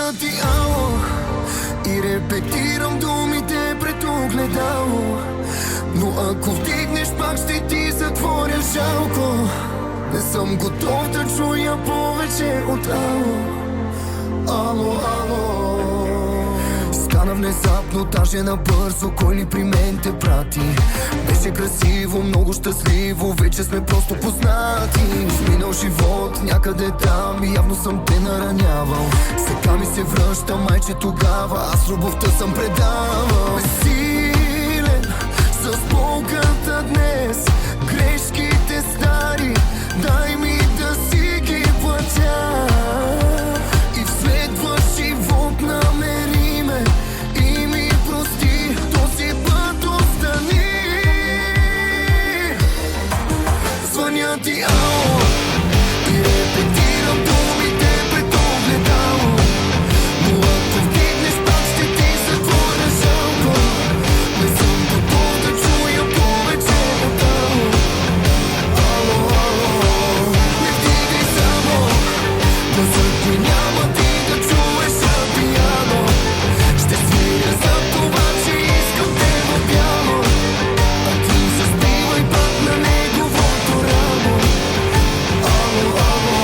Звъня ти ало и репетирам думите пред огледало, но ако вдигнеш пак ще ти затворя жалко. Не съм готов да чуя повече от ало. Ало, ало. Стана внезапно, даже набързо, кой ли при мен те прати? Беше красиво, много щастливо, вече сме просто познати. В минал живот, някъде там, явно съм те наранявал. Сега ми се връща, майче тогава, аз любовта съм предавал. Безсилен, с болката днес, грешките стари, дай ми да си ги платя. И в следващ живот намери ме и ми прости, този път остани. Звъня ти ало и репетирам думите пред огледало, но ако вдигнеш пак ще ти затворя жалко. Не съм готов да чуя повече от ало. Ало, ало, не вдигай само, гласът ми няма ти да чуеш на пиано. Ще свиря за това, че искам те в бяло, а ти заспивай пак на неговото рамо. Ало, ало,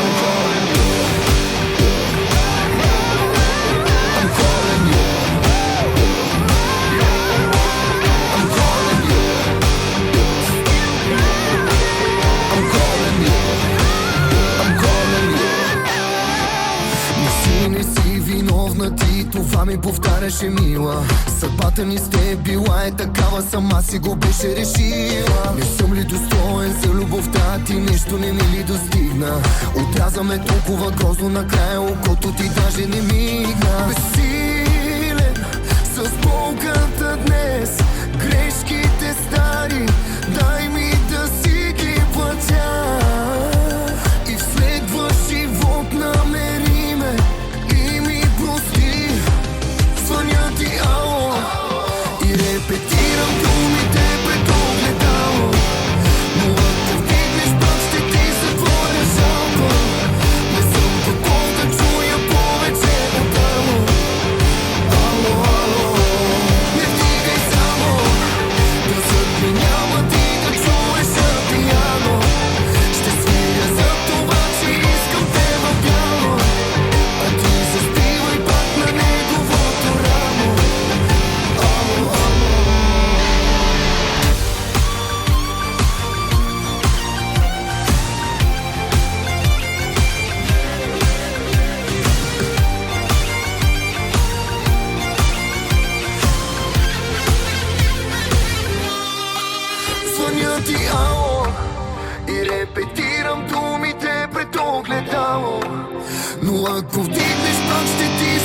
I'm calling you, I'm calling you, I'm calling you, I'm calling you, I'm calling you. Не си виновна ти, това ми повтаряше мила. Съдбата ни с теб била е такава, сама си го беше решила. Не съм ли достоен за любовта ти, нещо не ми ли достигна? Отряза ме толкова грозно накрая, окото ти даже не мигна. Безсилен, с болката днес, грешките стари, дай ми да си ги платя. И в следващ живот намери ме и ми прости. Звъня ти ало и репетирам думите пред огледало, но ако вдигнеш пак ще ти затворя жалко. Не съм готов да чуя повече от ало. Ало, ало, не вдигай само, гласът ми няма ти да чуеш на пиано. Ще свиря за това, че искам те в бяло, а ти заспивай пак на неговото рамо. Ало, ало. Звъня ти ало и репетирам думите пред огледало, но ако вдигнеш пак ще ти